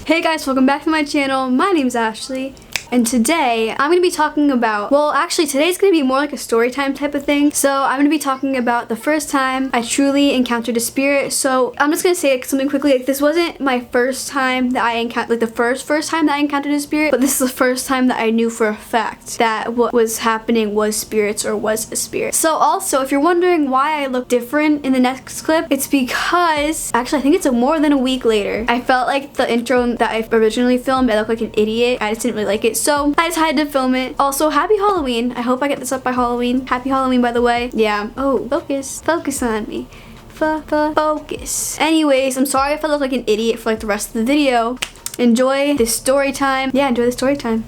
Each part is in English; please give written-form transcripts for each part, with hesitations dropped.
Hey guys, welcome back to my channel. My name's Ashley. And today, I'm going to be talking about, well, actually today's going to be more like a story time type of thing. So I'm going to be talking about the first time I truly encountered a spirit. So I'm just going to say something quickly. Like, this wasn't my first time that I encountered, like the first time that I encountered a spirit, but this is the first time that I knew for a fact that what was happening was spirits or was a spirit. So also, if you're wondering why I look different in the next clip, it's because, actually I think it's more than a week later, I felt like the intro that I originally filmed, I looked like an idiot. I just didn't really like it. So I decided to film it. Also, happy Halloween. I hope I get this up by Halloween. Happy Halloween, by the way. Yeah. Oh, focus. Focus on me. Focus. Anyways, I'm sorry if I look like an idiot for like the rest of the video. Enjoy this story time. Yeah, enjoy the story time.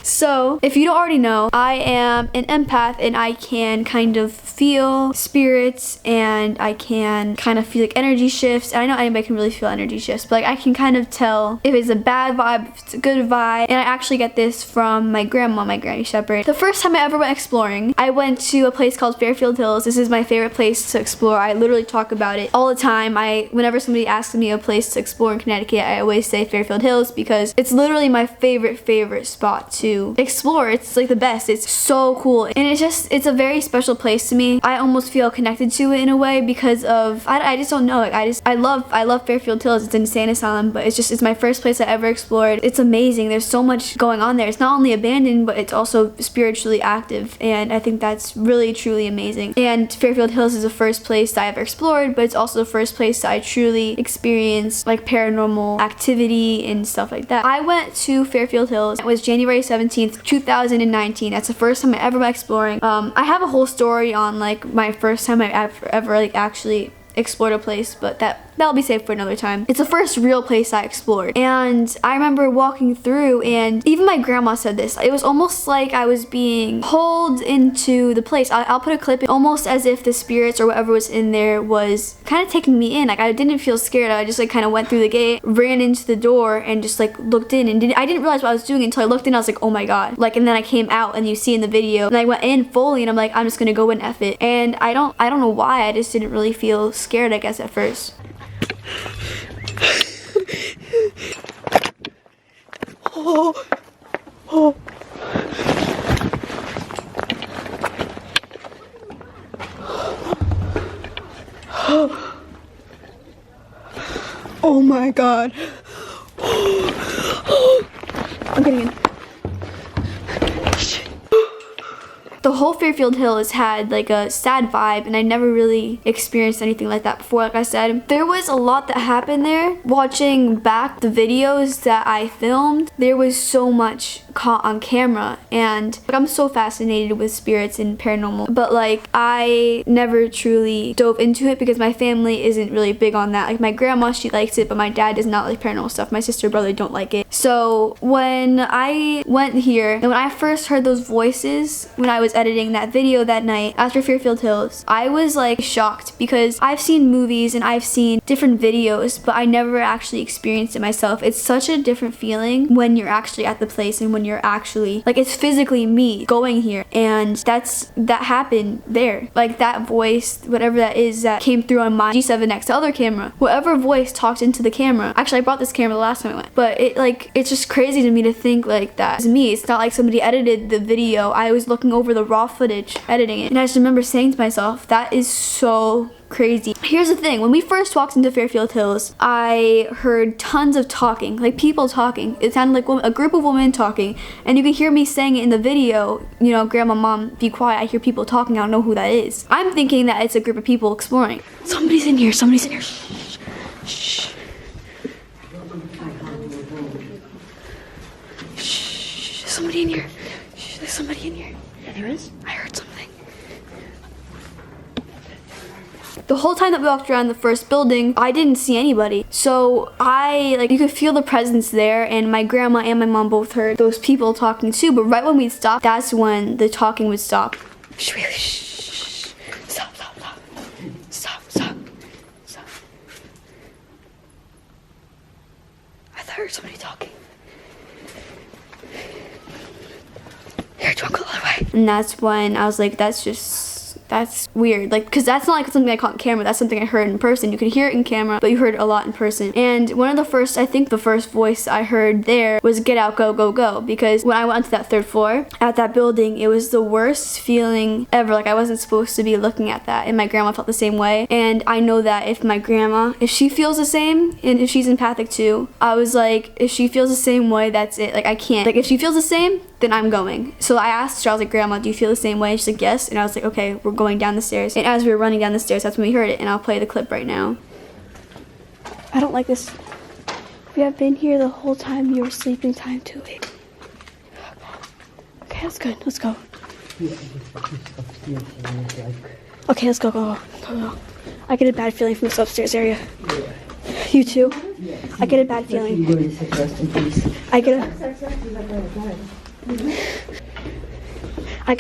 So, if you don't already know, I am an empath and I can kind of feel spirits and I can kind of feel like energy shifts. And I know anybody can really feel energy shifts, but like I can kind of tell if it's a bad vibe, if it's a good vibe. And I actually get this from my grandma, my Granny Shepherd. The first time I ever went exploring, I went to a place called Fairfield Hills. This is my favorite place to explore. I literally talk about it all the time. Whenever somebody asks me a place to explore in Connecticut, I always say Fairfield Hills because it's literally my favorite spot to explore. It's like the best. It's so cool. And it's a very special place to me. I almost feel connected to it in a way because of, I just don't know. Like I love Fairfield Hills. It's an insane asylum, but it's my first place I ever explored. It's amazing. There's so much going on there. It's not only abandoned, but it's also spiritually active. And I think that's really, truly amazing. And Fairfield Hills is the first place that I ever explored, but it's also the first place that I truly experienced like paranormal activity and stuff like that. I went to Fairfield Hills. It was January 17th, 2019. That's the first time I ever went exploring. I have a whole story on like my first time I ever like actually explored a place, but that'll be saved for another time. It's the first real place I explored. And I remember walking through, and even my grandma said this. It was almost like I was being pulled into the place. I'll put a clip in, almost as if the spirits or whatever was in there was kind of taking me in. Like I didn't feel scared. I just like kind of went through the gate, ran into the door, and just like looked in. And I didn't realize what I was doing until I looked in. I was like, oh my god. Like, and then I came out, and you see in the video, and I went in fully, and I'm like, I'm just gonna go in F it. And I don't know why. I just didn't really feel scared, I guess, at first. Oh. Oh my god. I'm getting in. The whole Fairfield Hills had like a sad vibe, and I never really experienced anything like that before. Like I said, there was a lot that happened there. Watching back the videos that I filmed, there was so much caught on camera, and like, I'm so fascinated with spirits and paranormal, but like I never truly dove into it because my family isn't really big on that. Like my grandma, she likes it, but my dad does not like paranormal stuff. My sister and brother don't like it. So when I went here, and when I first heard those voices when I was editing that video that night after Fairfield Hills, I was like shocked because I've seen movies and I've seen different videos, but I never actually experienced it myself. It's such a different feeling when you're actually at the place and when you're actually, like, it's physically me going here, and that happened there. Like that voice, whatever that is, that came through on my G7X, the other camera, whatever voice talked into the camera. Actually, I brought this camera the last time I went, but it's just crazy to me to think like that is me. It's not like somebody edited the video. I was looking over the raw footage editing it, and I just remember saying to myself, that is so crazy. Here's the thing, when we first walked into Fairfield Hills, I heard tons of talking, like people talking. It sounded like a group of women talking, and you can hear me saying it in the video, you know, grandma, mom, be quiet, I hear people talking, I don't know who that is. I'm thinking that it's a group of people exploring. Somebody's in here, somebody's in here. Shh. Shh. Shh. Somebody in here. Shh. There's somebody in here. Yeah, there is? I heard something. The whole time that we walked around the first building, I didn't see anybody. So you could feel the presence there, and my grandma and my mom both heard those people talking too, but right when we'd stop, that's when the talking would stop. Shh. Stop. I heard somebody talking. Here, don't go the other way. And that's when I was like, that's just that's weird. Like, because that's not like something I caught on camera. That's something I heard in person. You could hear it in camera, but you heard it a lot in person. And one of the first, I think the first voice I heard there was get out, go, go, go. Because when I went to that 3rd floor at that building, it was the worst feeling ever. Like, I wasn't supposed to be looking at that. And my grandma felt the same way. And I know that if my grandma, if she feels the same, and if she's empathic too, I was like, if she feels the same way, that's it. Like, I can't. Like, if she feels the same, then I'm going. So I asked her, I was like, Grandma, do you feel the same way? She's like, yes. And I was like, okay, we're going down the stairs. And as we were running down the stairs, that's when we heard it. And I'll play the clip right now. I don't like this. We have been here the whole time. You were sleeping time too late. Okay, that's good. Let's go. Okay, let's go, go, go, go. I get a bad feeling from this upstairs area. You too? I get a bad feeling. I get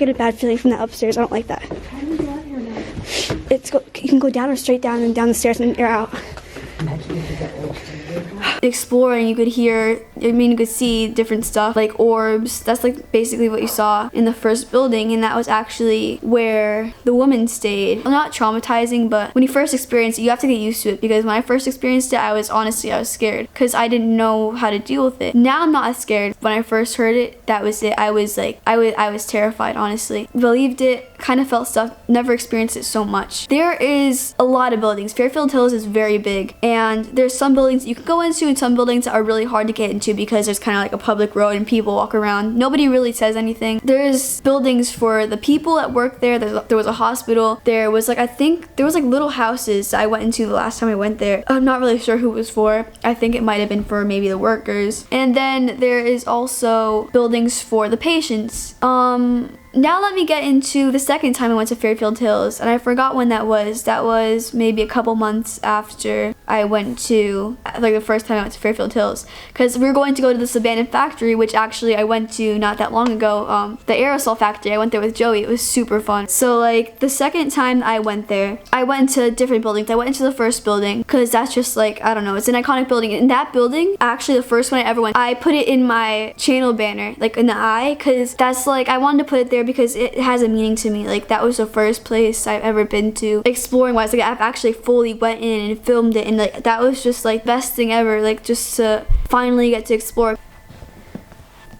a bad feeling from that upstairs. I don't like that. You can go down or straight down and down the stairs and you're out. Exploring, you could hear, you could see different stuff like orbs. That's like basically what you saw in the first building, and that was actually where the woman stayed. Not traumatizing, but when you first experience it, you have to get used to it, because when I first experienced it, I was scared because I didn't know how to deal with it. Now I'm not as scared. When I first heard it, that was it. I was terrified, honestly. Believed it, kind of felt stuff, never experienced it so much. There is a lot of buildings. Fairfield Hills is very big, and there's some buildings you can go into and some buildings that are really hard to get into because there's kind of like a public road and people walk around. Nobody really says anything. There's buildings for the people that work there. There was a hospital. There was like, I think there was like little houses that I went into the last time I went there. I'm not really sure who it was for. I think it might have been for maybe the workers. And then there is also buildings for the patients. Now let me get into the second time I went to Fairfield Hills, and I forgot when that was. That was maybe a couple months after I went to, like the first time I went to Fairfield Hills, because we were going to go to this abandoned factory, which actually I went to not that long ago, the aerosol factory. I went there with Joey. It was super fun. So like the second time I went there, I went to different buildings. I went into the first building because that's just like, I don't know, it's an iconic building. In that building, actually the first one I ever went, I put it in my channel banner, like in the eye, because that's like, I wanted to put it there because it has a meaning to me. Like, that was the first place I've ever been to exploring wise. Like, I've actually fully went in and filmed it, and like that was just like best thing ever, like just to finally get to explore.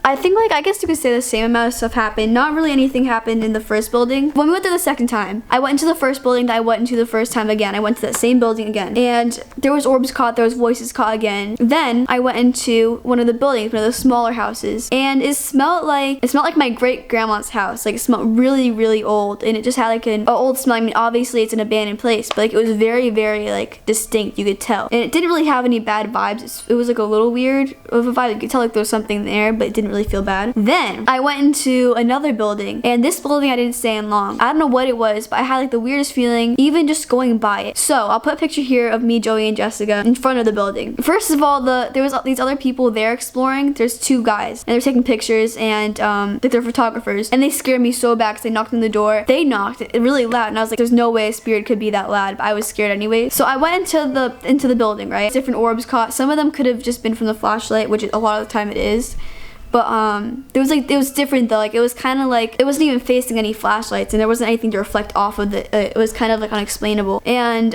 I think, like, I guess you could say the same amount of stuff happened. Not really anything happened in the first building. When we went there the second time, I went into the first building that I went into the first time again. I went to that same building again. And there was orbs caught, there was voices caught again. Then I went into one of the buildings, one of the smaller houses. And it smelled like my great-grandma's house. Like, it smelled really, really old. And it just had like an old smell. I mean, obviously it's an abandoned place, but like it was very, very like distinct, you could tell. And it didn't really have any bad vibes. It was like a little weird of a vibe. You could tell like there was something there, but it didn't really feel bad. Then I went into another building, and this building I didn't stay in long. I don't know what it was, but I had like the weirdest feeling even just going by it. So I'll put a picture here of me, Joey, and Jessica in front of the building. First of all, there was these other people there exploring. There's two guys, and they're taking pictures, and they're photographers, and they scared me so bad because they knocked on the door. They knocked it really loud, and I was like, there's no way a spirit could be that loud, but I was scared anyway. So I went into the building, right? Different orbs caught. Some of them could have just been from the flashlight, which a lot of the time it is. But it was different though. Like, it was kind of like, it wasn't even facing any flashlights, and there wasn't anything to reflect off of it. It was kind of like unexplainable. And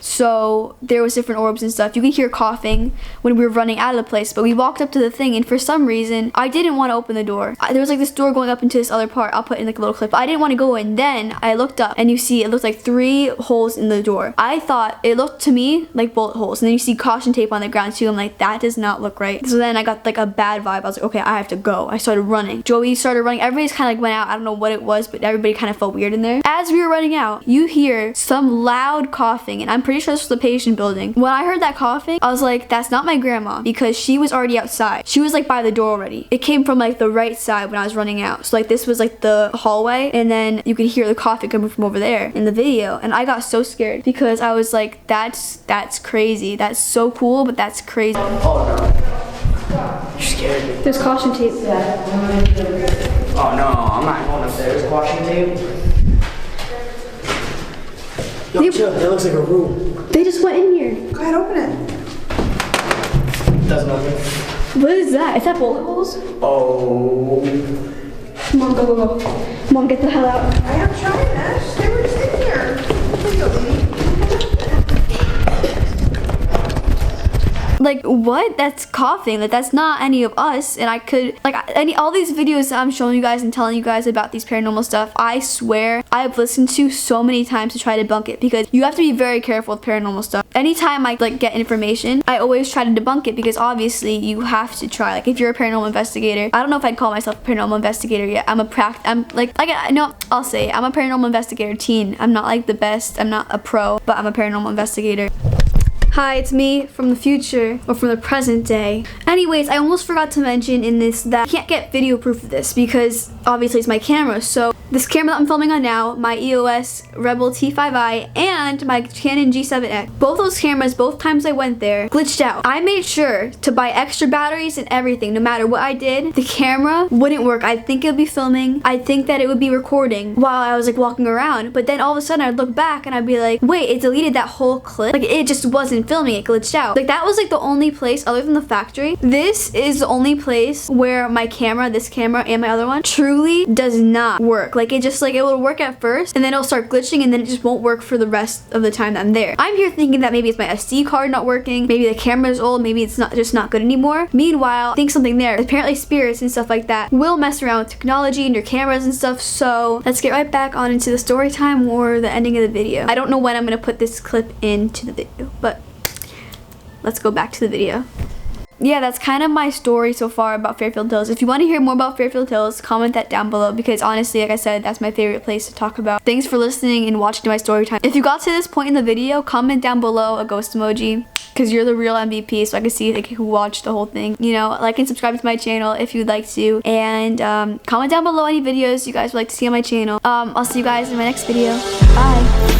so there was different orbs and stuff. You could hear coughing when we were running out of the place, but we walked up to the thing, and for some reason I didn't want to open the door. There was like this door going up into this other part. I'll put in like a little clip. I didn't want to go in. Then I looked up, and you see it looked like 3 holes in the door. I thought it looked to me like bullet holes, and then you see caution tape on the ground too. I'm like, that does not look right. So then I got like a bad vibe. I was like, okay, I have to go. I started running. Joey started running. Everybody's kind of like went out. I don't know what it was, but everybody kind of felt weird in there. As we were running out, you hear some loud coughing, and I'm pretty sure this was the patient building. When I heard that coughing, I was like, that's not my grandma, because she was already outside. She was like by the door already. It came from like the right side when I was running out. So like this was like the hallway, and then you could hear the coughing coming from over there in the video. And I got so scared because I was like, that's crazy. That's so cool, but that's crazy. Oh no. You're scared. There's caution tape. Yeah. Oh no, I'm not going up there. There's caution tape. Yo, chill. That looks like a room. They just went in here. Go ahead, open it. Doesn't open. What is that? Is that bullet holes? Oh. Come on, go. Come on, get the hell out. I am trying, Ash. They were just Like, what? That's coughing. Like, that's not any of us. And I could, like, all these videos that I'm showing you guys and telling you guys about these paranormal stuff, I swear I've listened to so many times to try to debunk it, because you have to be very careful with paranormal stuff. Anytime I like get information, I always try to debunk it, because obviously you have to try. Like, if you're a paranormal investigator, I don't know if I'd call myself a paranormal investigator yet. I'm I'll say it. I'm a paranormal investigator teen. I'm not like the best. I'm not a pro, but I'm a paranormal investigator. Hi, it's me from the future, or from the present day. Anyways, I almost forgot to mention in this that I can't get video proof of this because obviously it's my camera. So this camera that I'm filming on now, my EOS Rebel T5i and my Canon G7X, both those cameras, both times I went there, glitched out. I made sure to buy extra batteries and everything. No matter what I did, the camera wouldn't work. I think it would be filming. I think that it would be recording while I was like walking around. But then all of a sudden I'd look back and I'd be like, wait, it deleted that whole clip. Like, it just wasn't filming, it glitched out. Like, that was like the only place other than the factory. This is the only place where my camera, this camera and my other one, truly does not work. Like, it just, like, it will work at first and then it'll start glitching and then it just won't work for the rest of the time that I'm there. I'm here thinking that maybe it's my SD card not working, maybe the camera is old, maybe it's not good anymore. Meanwhile, I think something there. Apparently spirits and stuff like that will mess around with technology and your cameras and stuff. So let's get right back on into the story time or the ending of the video. I don't know when I'm gonna put this clip into the video, but let's go back to the video. Yeah, that's kind of my story so far about Fairfield Hills. If you want to hear more about Fairfield Hills, comment that down below, because honestly, like I said, that's my favorite place to talk about. Thanks for listening and watching my story time. If you got to this point in the video, comment down below a ghost emoji, because you're the real MVP, so I can see like who watched the whole thing. You know, like and subscribe to my channel if you'd like to, and comment down below any videos you guys would like to see on my channel. I'll see you guys in my next video. Bye.